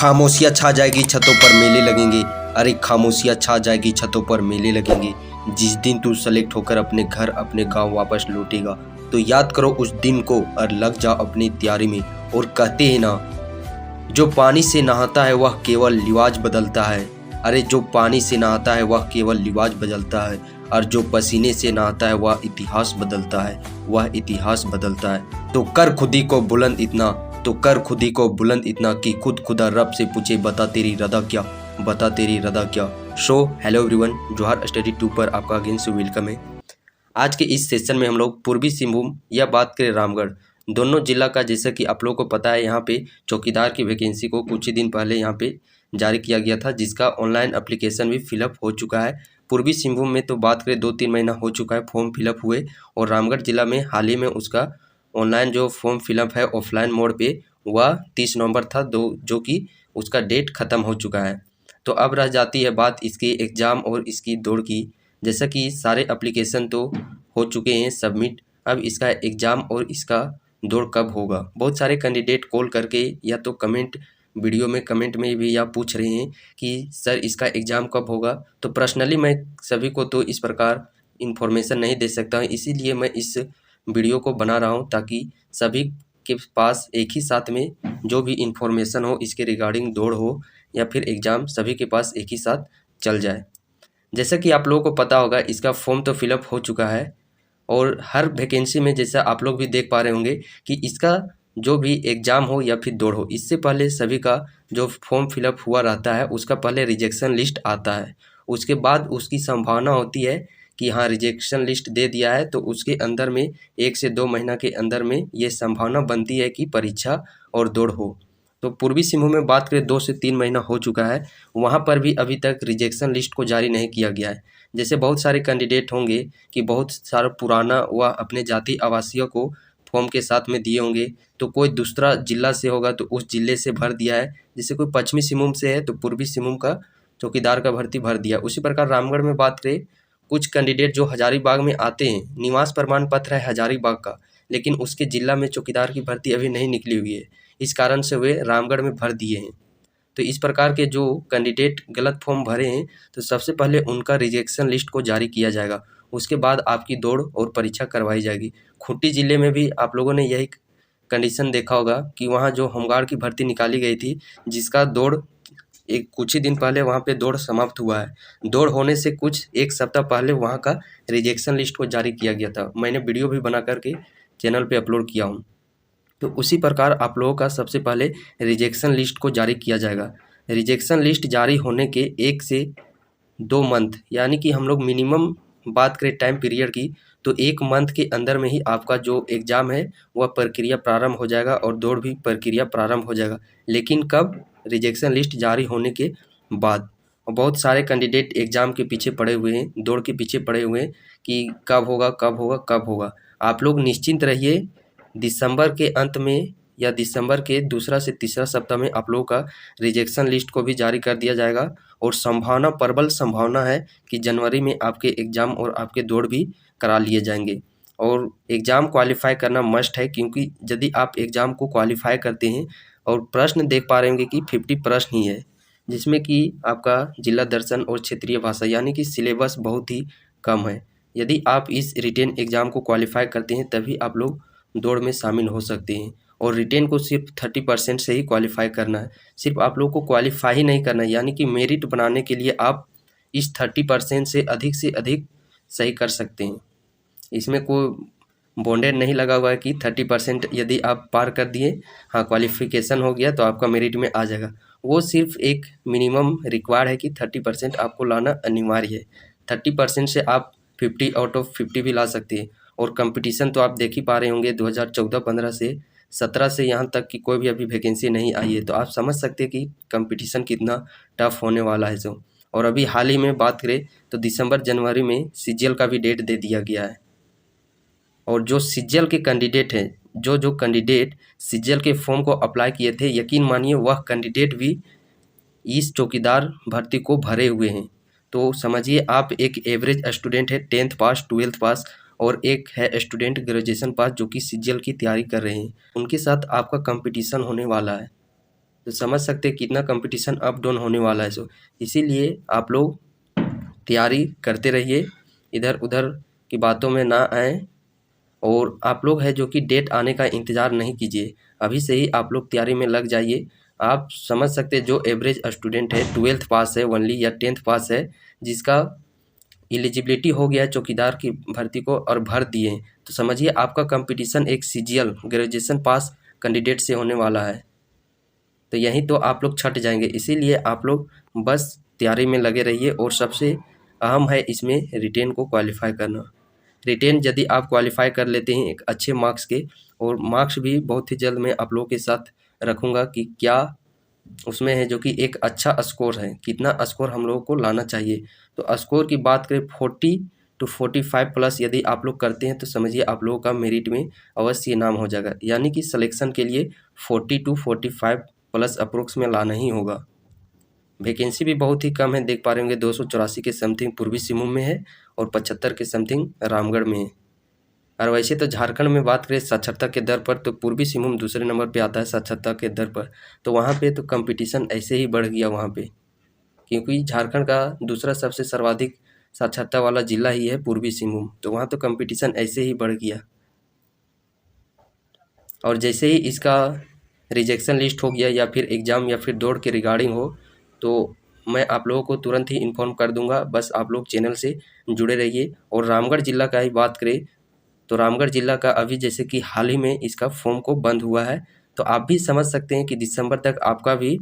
खामोशियाँ छा जाएगी छतों पर मेले लगेंगे। अरे खामोशियाँ छा जाएगी छतों पर मेले लगेंगे। जिस दिन तू सेलेक्ट होकर अपने घर अपने गांव वापस लौटेगा तो याद करो उस दिन को और लग जा अपनी तैयारी में। और कहते हैं ना, जो पानी से नहाता है वह केवल लिवाज बदलता है। अरे जो पानी से नहाता है वह केवल लिवाज बदलता है, और जो पसीने से नहाता है वह इतिहास बदलता है, वह इतिहास बदलता है। तो कर खुदी को बुलंद इतना, तो कर खुदी को बुलंद इतना कि खुद खुदा रब से पूछे बता तेरी रदा क्या, बता तेरी रदा क्या। हेलो एवरीवन, जोहार स्टडी 2 पर आपका अगेन से वेलकम है। आज के इस सेशन में हम लोग पूर्वी सिंहभूम या बात करें रामगढ़, दोनों जिला का, जैसा कि आप लोगों को पता है यहाँ पे चौकीदार की वैकेंसी को कुछ ही दिन पहले यहाँ पे जारी किया गया था, जिसका ऑनलाइन एप्लीकेशन भी फिलअप हो चुका है। पूर्वी सिंहभूम में तो बात करें 2-3 महीना हो चुका है फॉर्म फिलअप हुए, और रामगढ़ जिला में हाल ही में उसका ऑनलाइन जो फॉर्म फिलअप है ऑफलाइन मोड पे वह 30 नवंबर था, जो कि उसका डेट ख़त्म हो चुका है। तो अब रह जाती है बात इसके एग्ज़ाम और इसकी दौड़ की। जैसा कि सारे एप्लीकेशन तो हो चुके हैं सबमिट, अब इसका एग्ज़ाम और इसका दौड़ कब होगा। बहुत सारे कैंडिडेट कॉल करके या तो वीडियो में कमेंट में भी या पूछ रहे हैं कि सर इसका एग्ज़ाम कब होगा। तो पर्सनली मैं सभी को तो इस प्रकार इन्फॉर्मेशन नहीं दे सकता हूँ, इसीलिए मैं इस वीडियो को बना रहा हूँ ताकि सभी के पास एक ही साथ में जो भी इन्फॉर्मेशन हो इसके रिगार्डिंग दौड़ हो या फिर एग्ज़ाम, सभी के पास एक ही साथ चल जाए। जैसा कि आप लोगों को पता होगा इसका फॉर्म तो फिलअप हो चुका है, और हर वैकेंसी में जैसा आप लोग भी देख पा रहे होंगे कि इसका जो भी एग्ज़ाम हो या फिर दौड़ हो, इससे पहले सभी का जो फॉर्म फिलअप हुआ रहता है उसका पहले रिजेक्शन लिस्ट आता है। उसके बाद उसकी संभावना होती है कि हाँ रिजेक्शन लिस्ट दे दिया है, तो उसके अंदर में 1 से 2 महीना के अंदर में ये संभावना बनती है कि परीक्षा और दौड़ हो। तो पूर्वी सिंहभूम में बात करें 2 से 3 महीना हो चुका है, वहाँ पर भी अभी तक रिजेक्शन लिस्ट को जारी नहीं किया गया है। जैसे बहुत सारे कैंडिडेट होंगे कि बहुत सारा पुराना वह अपने जाति आवासीय को फॉर्म के साथ में दिए होंगे, तो कोई दूसरा जिला से होगा तो उस जिले से भर दिया है। जैसे कोई पश्चिमी सिंहभूम से है तो पूर्वी सिंहभूम का चौकीदार का भर्ती भर दिया। उसी प्रकार रामगढ़ में बात करें, कुछ कैंडिडेट जो हजारीबाग में आते हैं, निवास प्रमाण पत्र है हजारीबाग का, लेकिन उसके जिला में चौकीदार की भर्ती अभी नहीं निकली हुई है, इस कारण से वे रामगढ़ में भर दिए हैं। तो इस प्रकार के जो कैंडिडेट गलत फॉर्म भरे हैं तो सबसे पहले उनका रिजेक्शन लिस्ट को जारी किया जाएगा, उसके बाद आपकी दौड़ और परीक्षा करवाई जाएगी। खूंटी जिले में भी आप लोगों ने यही कंडीशन देखा होगा कि वहाँ जो होमगार्ड की भर्ती निकाली गई थी, जिसका दौड़ कुछ ही दिन पहले वहाँ पे दौड़ समाप्त हुआ है। दौड़ होने से कुछ 1 सप्ताह पहले वहाँ का रिजेक्शन लिस्ट को जारी किया गया था। मैंने वीडियो भी बना करके चैनल पे अपलोड किया हूँ। तो उसी प्रकार आप लोगों का सबसे पहले रिजेक्शन लिस्ट को जारी किया जाएगा। रिजेक्शन लिस्ट जारी होने के 1 से 2 मंथ, यानी कि हम लोग मिनिमम बात करें टाइम पीरियड की, तो 1 मंथ के अंदर में ही आपका जो एग्ज़ाम है वह प्रक्रिया प्रारंभ हो जाएगा और दौड़ भी प्रक्रिया प्रारंभ हो जाएगा। लेकिन कब? रिजेक्शन लिस्ट जारी होने के बाद। और बहुत सारे कैंडिडेट एग्ज़ाम के पीछे पड़े हुए हैं, दौड़ के पीछे पड़े हुए हैं कि कब होगा, कब होगा, कब होगा। आप लोग निश्चिंत रहिए, दिसंबर के अंत में या दिसंबर के दूसरा से तीसरा सप्ताह में आप लोगों का रिजेक्शन लिस्ट को भी जारी कर दिया जाएगा, और संभावना, प्रबल संभावना है कि जनवरी में आपके एग्ज़ाम और आपके दौड़ भी करा लिए जाएंगे। और एग्ज़ाम क्वालिफाई करना मस्ट है, क्योंकि यदि आप एग्ज़ाम को क्वालिफाई करते हैं और प्रश्न देख पा रहे होंगे कि 50 प्रश्न ही है, जिसमें कि आपका जिला दर्शन और क्षेत्रीय भाषा, यानी कि सिलेबस बहुत ही कम है। यदि आप इस रिटेन एग्ज़ाम को क्वालिफाई करते हैं तभी आप लोग दौड़ में शामिल हो सकते हैं। और रिटेन को सिर्फ 30% से ही क्वालिफाई करना है। सिर्फ आप लोग को क्वालिफाई ही नहीं करना है, यानी कि मेरिट बनाने के लिए आप इस 30% से अधिक सही कर सकते हैं। इसमें कोई बॉन्डेड नहीं लगा हुआ है कि 30% यदि आप पार कर दिए, हाँ क्वालिफिकेशन हो गया तो आपका मेरिट में आ जाएगा। वो सिर्फ एक मिनिमम रिक्वायर्ड है कि 30% आपको लाना अनिवार्य है। 30% से आप 50 आउट ऑफ 50 भी ला सकते हैं। और कंपटीशन तो आप देख ही पा रहे होंगे, 2014-15 से 17 से यहाँ तक कि कोई भी अभी वैकेंसी नहीं आई है, तो आप समझ सकते हैं कि कंपटीशन कितना टफ होने वाला है जो। और अभी हाल ही में बात करें तो दिसंबर जनवरी में सीजीएल का भी डेट दे दिया गया है। और जो सीजीएल के कैंडिडेट हैं, जो कैंडिडेट सीजीएल के फॉर्म को अप्लाई किए थे, यकीन मानिए वह कैंडिडेट भी इस चौकीदार भर्ती को भरे हुए हैं। तो समझिए आप एक एवरेज स्टूडेंट है, 10th पास, 12th पास, और एक है स्टूडेंट ग्रेजुएशन पास जो कि सीजीएल की तैयारी कर रहे हैं। उनके साथ आपका कंपटीशन होने वाला है। तो समझ सकते हैं कितना कंपटीशन अप डाउन होने वाला है। सो इसीलिए आप लोग तैयारी करते रहिए, इधर उधर की बातों में ना आए, और आप लोग है जो कि डेट आने का इंतज़ार नहीं कीजिए, अभी से ही आप लोग तैयारी में लग जाइए। आप समझ सकते हैं जो एवरेज स्टूडेंट है 12th पास है ओनली या 10th पास है, जिसका एलिजिबिलिटी हो गया है चौकीदार की भर्ती को और भर दिए, तो समझिए आपका कंपटीशन एक सीजीएल ग्रेजुएशन पास कैंडिडेट से होने वाला है। तो यहीं तो आप लोग छट जाएंगे। इसीलिए आप लोग बस तैयारी में लगे रहिए, और सबसे अहम है इसमें रिटेन को क्वालिफाई करना। रिटेन यदि आप क्वालिफाई कर लेते हैं एक अच्छे मार्क्स के, और मार्क्स भी बहुत ही जल्द मैं आप लोगों के साथ रखूँगा कि क्या उसमें है जो कि एक अच्छा स्कोर है, कितना स्कोर हम लोगों को लाना चाहिए। तो स्कोर की बात करें 40 to 45 प्लस यदि आप लोग करते हैं तो समझिए आप लोगों का मेरिट में अवश्य नाम हो जाएगा। यानी कि सिलेक्शन के लिए 40 to 45 प्लस अप्रोक्स में लाना ही होगा। वैकेंसी भी बहुत ही कम है, देख पा रहे होंगे 284 के समथिंग पूर्वी सिंहभूम में है और 75 के समथिंग रामगढ़ में है। और वैसे तो झारखंड में बात करें साक्षरता के दर पर तो पूर्वी सिंहभूम दूसरे नंबर पे आता है साक्षरता के दर पर। तो वहाँ पे तो कंपटीशन ऐसे ही बढ़ गया वहाँ पे, क्योंकि झारखंड का दूसरा सबसे सर्वाधिक साक्षरता वाला जिला ही है पूर्वी सिंहभूम, तो वहाँ तो कंपटीशन ऐसे ही बढ़ गया। और जैसे ही इसका रिजेक्शन लिस्ट हो गया या फिर एग्ज़ाम या फिर दौड़ के रिगार्डिंग हो, तो मैं आप लोगों को तुरंत ही इन्फॉर्म कर दूंगा। बस आप लोग चैनल से जुड़े रहिए। और रामगढ़ जिला का ही बात करें तो रामगढ़ जिला का अभी जैसे कि हाल ही में इसका फॉर्म को बंद हुआ है, तो आप भी समझ सकते हैं कि दिसंबर तक आपका भी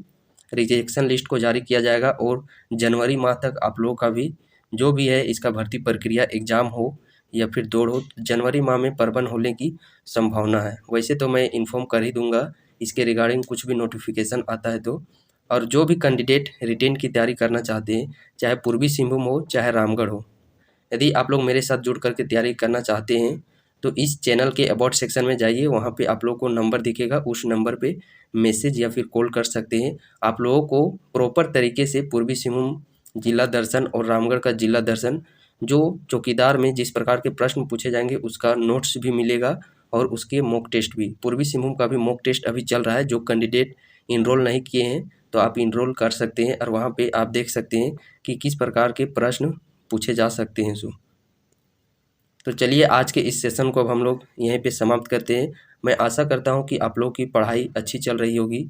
रिजेक्शन लिस्ट को जारी किया जाएगा, और जनवरी माह तक आप लोगों का भी जो भी है इसका भर्ती प्रक्रिया एग्ज़ाम हो या फिर दौड़ हो, जनवरी माह में प्रबंध होने की संभावना है। वैसे तो मैं इन्फॉर्म कर ही दूंगा इसके रिगार्डिंग कुछ भी नोटिफिकेशन आता है तो। और जो भी कैंडिडेट रिटेन की तैयारी करना चाहते हैं, चाहे पूर्वी सिंहभूम हो चाहे रामगढ़ हो, यदि आप लोग मेरे साथ जुड़ करके तैयारी करना चाहते हैं तो इस चैनल के अबाउट सेक्शन में जाइए, वहाँ पे आप लोगों को नंबर दिखेगा, उस नंबर पे मैसेज या फिर कॉल कर सकते हैं। आप लोगों को प्रॉपर तरीके से पूर्वी सिंहभूम जिला दर्शन और रामगढ़ का जिला दर्शन, जो चौकीदार में जिस प्रकार के प्रश्न पूछे जाएंगे उसका नोट्स भी मिलेगा, और उसके मॉक टेस्ट भी। पूर्वी सिंहभूम का भी मॉक टेस्ट अभी चल रहा है, जो कैंडिडेट इनरोल नहीं किए हैं तो आप इनरोल कर सकते हैं, और वहाँ पे आप देख सकते हैं कि किस प्रकार के प्रश्न पूछे जा सकते हैं। तो चलिए आज के इस सेशन को अब हम लोग यहीं पे समाप्त करते हैं। मैं आशा करता हूँ कि आप लोगों की पढ़ाई अच्छी चल रही होगी।